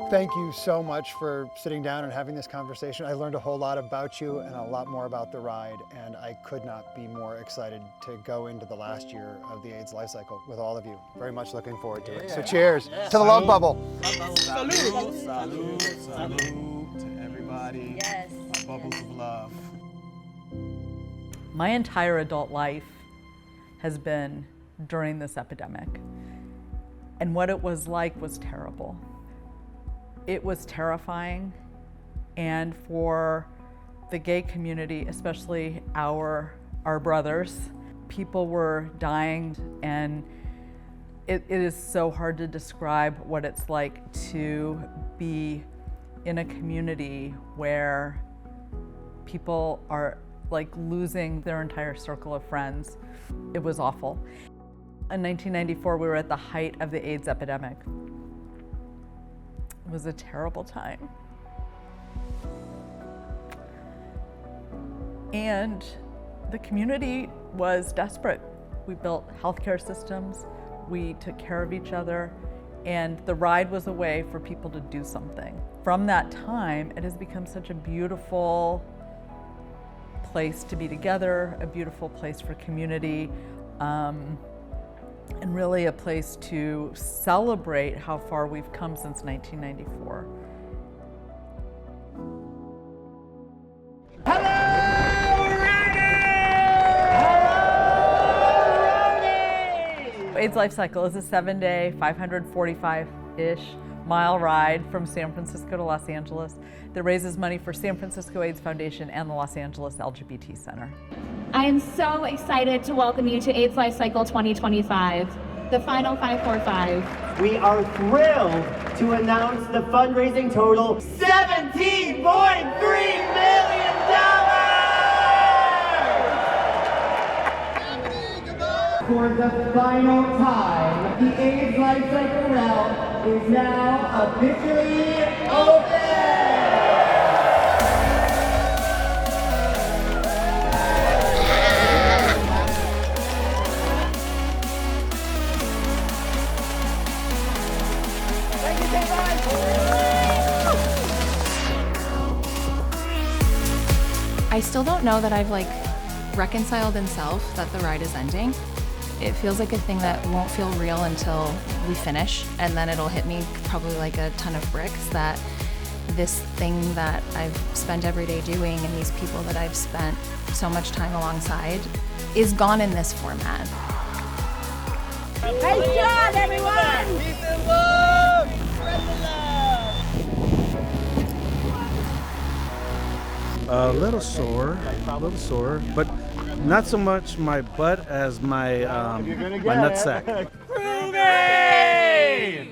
Thank you so much for sitting down and having this conversation. I learned a whole lot about you and a lot more about the ride, and I could not be more excited to go into the last year of the AIDS life cycle with all of you. Very much looking forward to it. So cheers to the love bubble. Salute, salute, salute to everybody. Yes. Our bubbles of love. My entire adult life has been during this epidemic. And what it was like was terrible. It was terrifying, and for the gay community, especially our brothers, people were dying, and it is so hard to describe what it's like to be in a community where people are like losing their entire circle of friends. It was awful. In 1994, we were at the height of the AIDS epidemic. It was a terrible time. And the community was desperate. We built healthcare systems, we took care of each other, and the ride was a way for people to do something. From that time, it has become such a beautiful place to be together, a beautiful place for community, and really a place to celebrate how far we've come since 1994. AIDS LifeCycle is a 7-day, 545-ish mile ride from San Francisco to Los Angeles that raises money for San Francisco AIDS Foundation and the Los Angeles LGBT Center. I am so excited to welcome you to AIDS LifeCycle 2025, the final 545. We are thrilled to announce the fundraising total, $17.3 million! For the final time, the AIDS LifeCycle realm is now officially open! I still don't know that I've reconciled in self that the ride is ending. It feels like a thing that won't feel real until we finish, and then it'll hit me probably like a ton of bricks that this thing that I've spent every day doing and these people that I've spent so much time alongside is gone in this format. Nice job, everyone! Peace and love! Spread the love! A little sore, but not so much my butt as my nutsack. Groovy!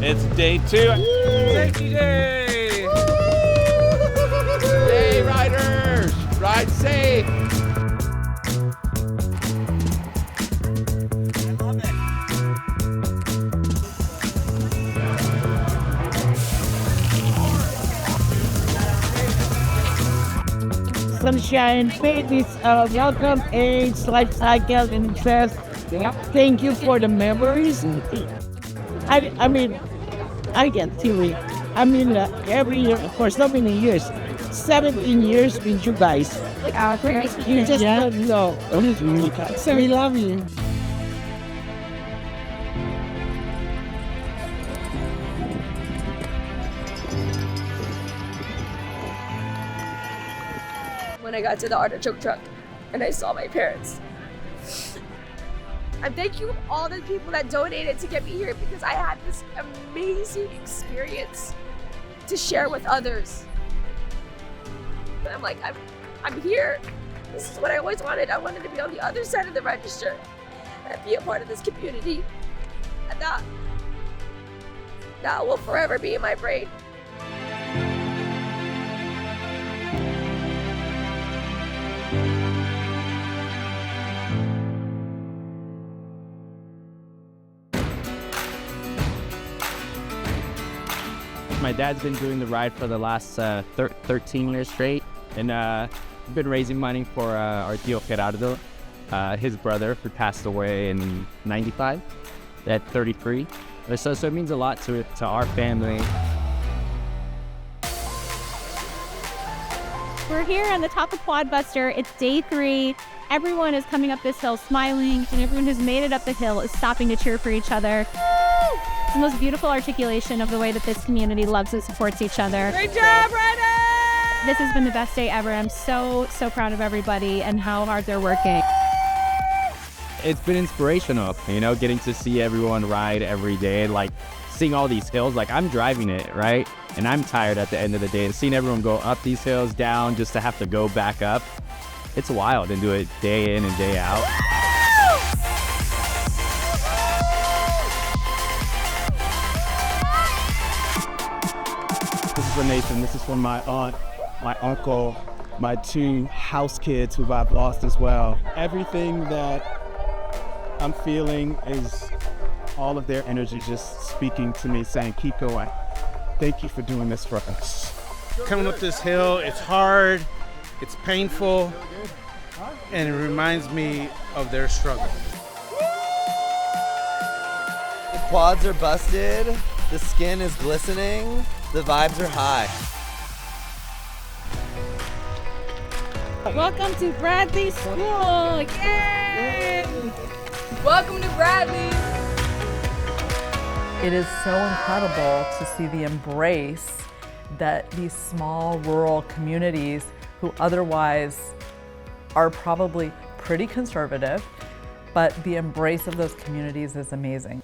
It's day 2. Safety day! Hey, riders! Ride safe! Sunshine Babies, welcome AIDS LifeCycle, and it says thank you for the memories. I mean, I get teary. I mean, every year for so many years, 17 years with you guys. You just don't know. So we love you. When I got to the artichoke truck and I saw my parents. And thank you all the people that donated to get me here, because I had this amazing experience to share with others. And I'm like, I'm here. This is what I always wanted. I wanted to be on the other side of the register and be a part of this community. And that will forever be in my brain. My dad's been doing the ride for the last 13 years straight, and we've been raising money for our tío Gerardo, his brother, who passed away in '95. at 33. So it means a lot to our family. We're here on the top of Quadbuster. It's day 3. Everyone is coming up this hill smiling, and everyone who's made it up the hill is stopping to cheer for each other. It's the most beautiful articulation of the way that this community loves and supports each other. Great job, Ryder! This has been the best day ever. I'm so proud of everybody and how hard they're working. It's been inspirational, getting to see everyone ride every day, like seeing all these hills. Like, I'm driving it, right? And I'm tired at the end of the day. And seeing everyone go up these hills, down, just to have to go back up, it's wild, and do it day in and day out. This is for Nathan. This is for my aunt, my uncle, my 2 house kids who I've lost as well. Everything that I'm feeling is all of their energy just speaking to me, saying, keep going. Thank you for doing this for us. Coming up this hill, it's hard, it's painful, and it reminds me of their struggle. The quads are busted, the skin is glistening, the vibes are high. Welcome to Bradley School! Yay! Welcome to Bradley! It is so incredible to see the embrace that these small rural communities, who otherwise are probably pretty conservative, but the embrace of those communities is amazing.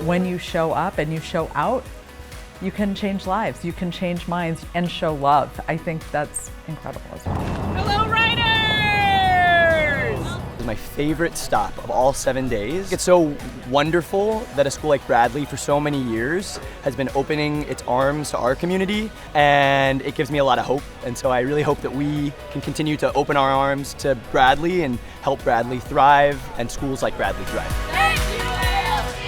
When you show up and you show out, you can change lives, you can change minds, and show love. I think that's incredible as well. Hello, Riders! My favorite stop of all 7 days. It's so wonderful that a school like Bradley for so many years has been opening its arms to our community, and it gives me a lot of hope. And so I really hope that we can continue to open our arms to Bradley and help Bradley thrive and schools like Bradley thrive. Thank you, ALC!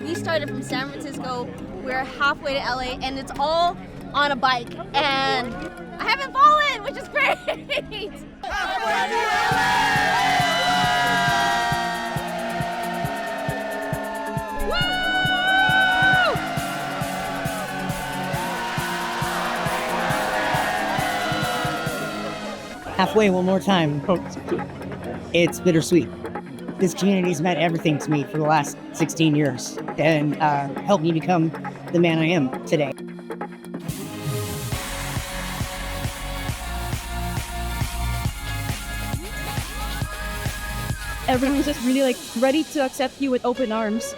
We started from San Francisco, we're halfway to LA, and it's all on a bike, and I haven't fallen, which is great! Halfway to Halfway one more time. It's bittersweet. This community's meant everything to me for the last 16 years and helped me become the man I am today. Everyone's just really ready to accept you with open arms.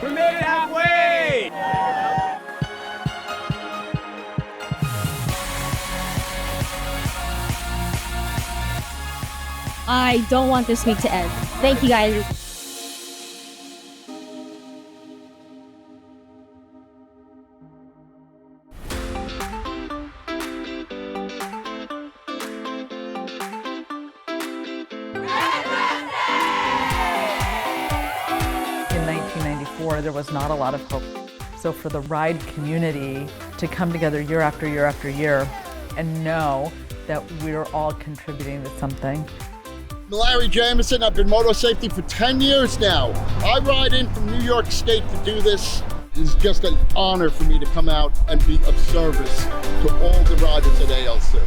We made it halfway! I don't want this week to end. Thank you guys. In 1994, there was not a lot of hope. So for the ride community to come together year after year after year and know that we're all contributing to something. Larry Jamison, I've been moto safety for 10 years now. I ride in from New York State to do this. It's just an honor for me to come out and be of service to all the riders at ALC.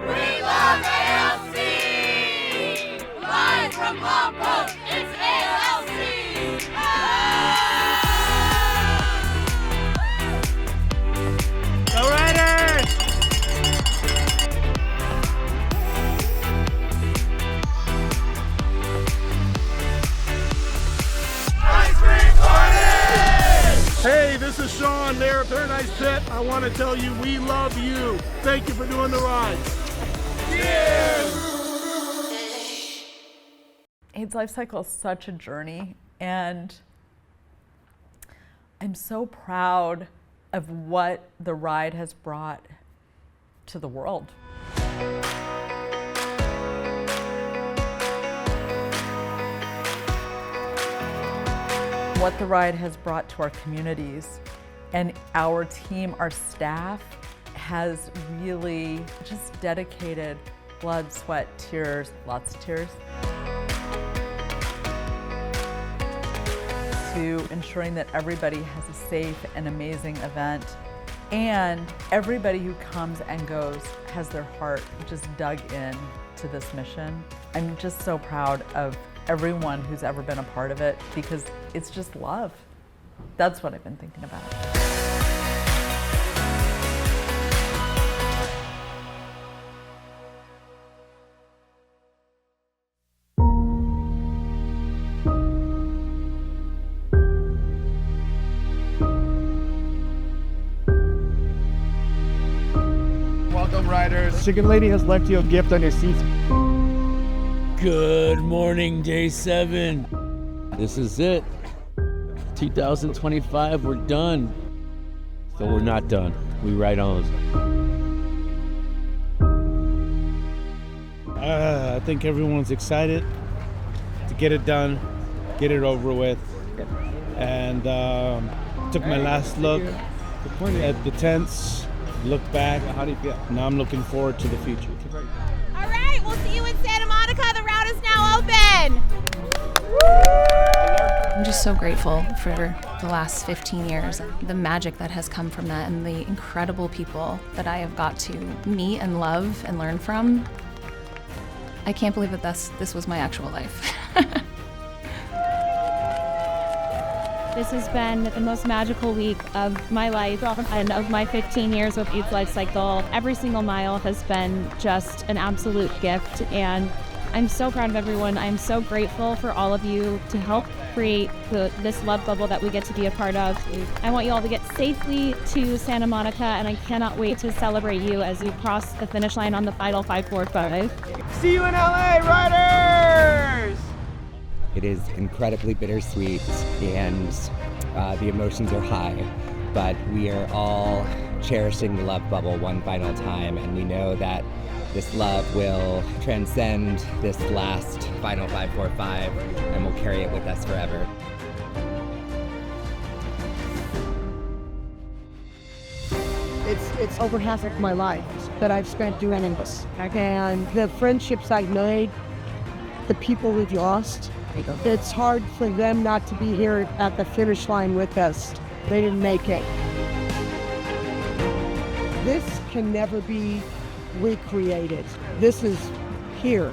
We love ALC! Live from Lompoc, this is Sean there at Paradise Pit. I want to tell you we love you. Thank you for doing the ride. Cheers! AIDS LifeCycle is such a journey, and I'm so proud of what the ride has brought to the world. What the ride has brought to our communities, and our team, our staff, has really just dedicated blood, sweat, tears, lots of tears, to ensuring that everybody has a safe and amazing event. And everybody who comes and goes has their heart just dug in to this mission. I'm just so proud of everyone who's ever been a part of it, because it's just love. That's what I've been thinking about. Welcome, riders. Chicken Lady has left you a gift on your seat. Good morning, day 7. This is it. 2025, we're done. So we're not done. We ride on. I think everyone's excited to get it done, get it over with. And took my last look at the tents, looked back. How do you feel? Now I'm looking forward to the future. All right, we'll see you in Santa Monica. The route is now open. I'm just so grateful for the last 15 years, the magic that has come from that, and the incredible people that I have got to meet and love and learn from. I can't believe that this was my actual life. This has been the most magical week of my life and of my 15 years with AIDS LifeCycle. Every single mile has been just an absolute gift, and I'm so proud of everyone. I'm so grateful for all of you to help create this love bubble that we get to be a part of. I want you all to get safely to Santa Monica, and I cannot wait to celebrate you as you cross the finish line on the final 545. See you in LA, riders! It is incredibly bittersweet, and the emotions are high, but we are all cherishing the love bubble one final time, and we know that this love will transcend this last final 545, and will carry it with us forever. It's over half of my life that I've spent doing this. And the friendships I've made, the people we've lost, it's hard for them not to be here at the finish line with us. They didn't make it. This can never be recreated. This is here.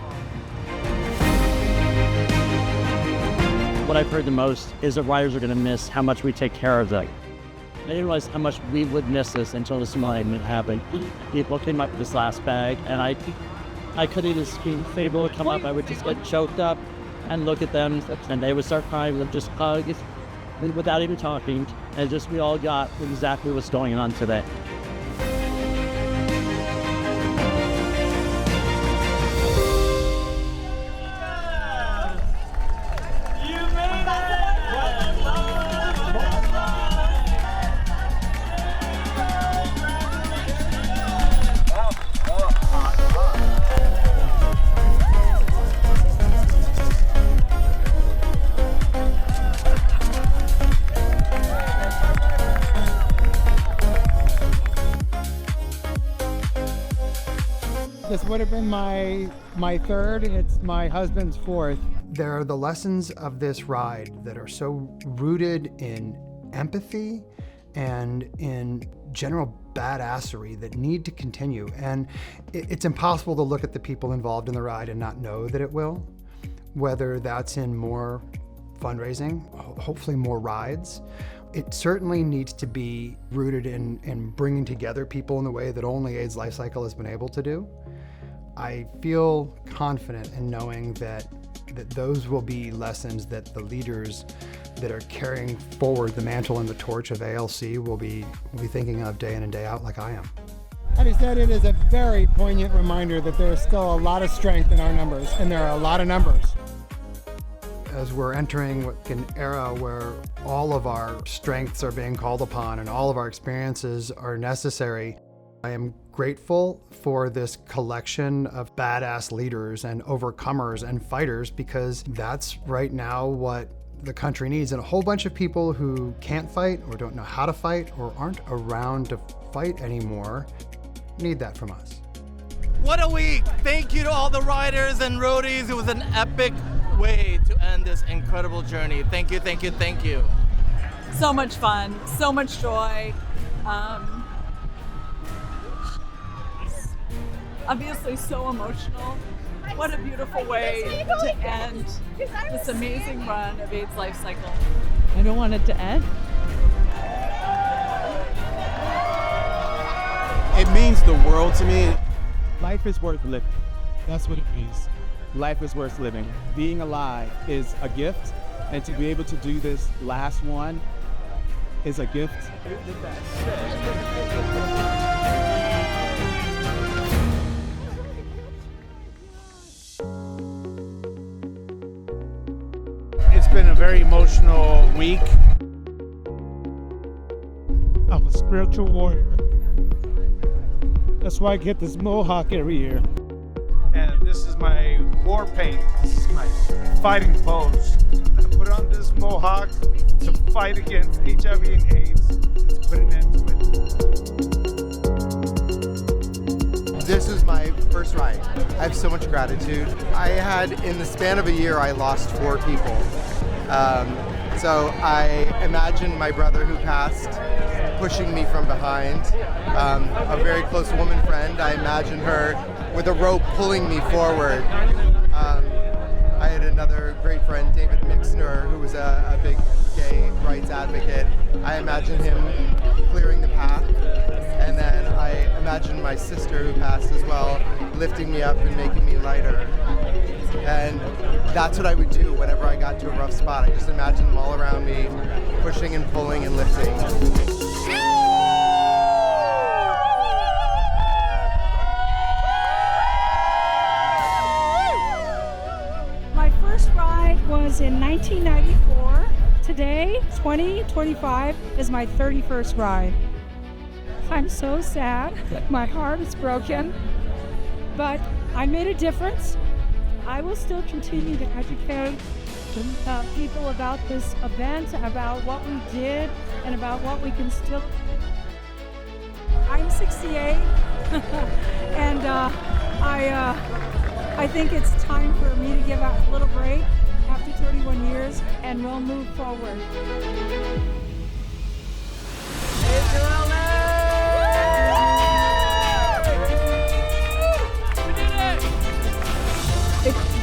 What I've heard the most is that riders are going to miss how much we take care of them. I didn't realize how much we would miss this until this moment happened. People came up with this last bag, and I couldn't even speak. If they would come up, I would just get choked up and look at them, and they would start crying with just hugs without even talking. And just we all got exactly what's going on today. This would have been my third. It's my husband's fourth. There are the lessons of this ride that are so rooted in empathy and in general badassery that need to continue. And it's impossible to look at the people involved in the ride and not know that it will, whether that's in more fundraising, hopefully more rides. It certainly needs to be rooted in bringing together people in the way that only AIDS LifeCycle has been able to do. I feel confident in knowing that that those will be lessons that the leaders that are carrying forward the mantle and the torch of ALC will be thinking of day in and day out, like I am. Having said, it is a very poignant reminder that there is still a lot of strength in our numbers, and there are a lot of numbers. As we're entering an era where all of our strengths are being called upon and all of our experiences are necessary, I am grateful for this collection of badass leaders and overcomers and fighters, because that's right now what the country needs. And a whole bunch of people who can't fight or don't know how to fight or aren't around to fight anymore need that from us. What a week! Thank you to all the riders and roadies. It was an epic way to end this incredible journey. Thank you, thank you, thank you. So much fun, so much joy. Obviously so emotional. What a beautiful way to end this amazing run of AIDS LifeCycle. I don't want it to end. It means the world to me. Life is worth living. That's what it means. Life is worth living. Being alive is a gift, and to be able to do this last one is a gift. It's been a very emotional week. I'm a spiritual warrior. That's why I get this mohawk every year. And this is my war paint. This is my fighting pose. I put on this mohawk to fight against HIV and AIDS and to put an end to it. This is my first ride. I have so much gratitude. I had, in the span of a year, I lost 4 people. So I imagine my brother who passed pushing me from behind. A very close woman friend, I imagine her with a rope pulling me forward. I had another great friend, David Mixner, who was a big gay rights advocate. I imagine him clearing the path. And then I imagine my sister, who passed as well, lifting me up and making me lighter. And that's what I would do whenever I got to a rough spot. I just imagine them all around me, pushing and pulling and lifting. My first ride was in 1994. Today, 2025, is my 31st ride. I'm so sad. My heart is broken, but I made a difference. I will still continue to educate people about this event, about what we did, and about what we can still. I'm 68, and I think it's time for me to give a little break after 31 years, and we'll move forward.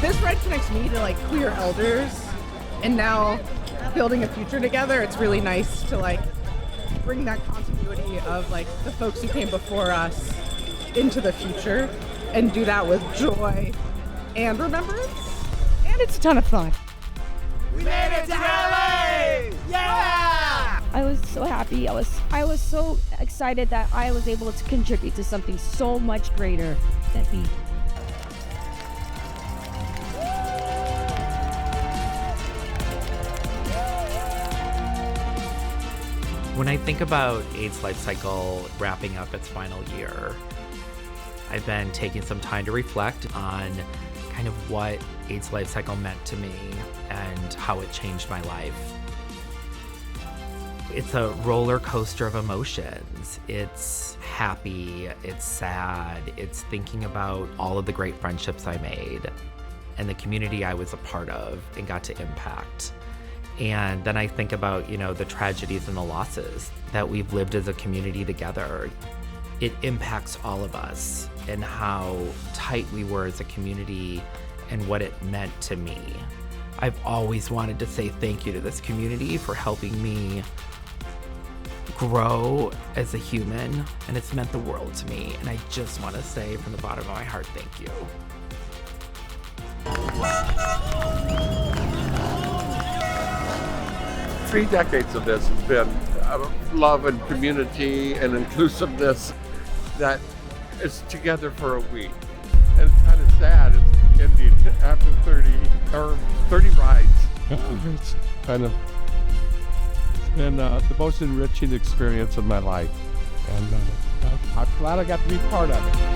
This ride connects me to like queer elders, and now building a future together. It's really nice to like bring that continuity of like the folks who came before us into the future and do that with joy and remembrance. And it's a ton of fun. We made it to LA! Yeah! I was so happy. I was so excited that I was able to contribute to something so much greater than me. When I think about AIDS LifeCycle wrapping up its final year, I've been taking some time to reflect on kind of what AIDS LifeCycle meant to me and how it changed my life. It's a roller coaster of emotions. It's happy, it's sad, it's thinking about all of the great friendships I made and the community I was a part of and got to impact. And then I think about, the tragedies and the losses that we've lived as a community together. It impacts all of us and how tight we were as a community and what it meant to me. I've always wanted to say thank you to this community for helping me grow as a human, and it's meant the world to me. And I just want to say from the bottom of my heart, thank you. 3 decades of this has been love and community and inclusiveness that is together for a week. And it's kind of sad it's ending after 30 rides. It's kind of been the most enriching experience of my life. And I'm glad I got to be part of it.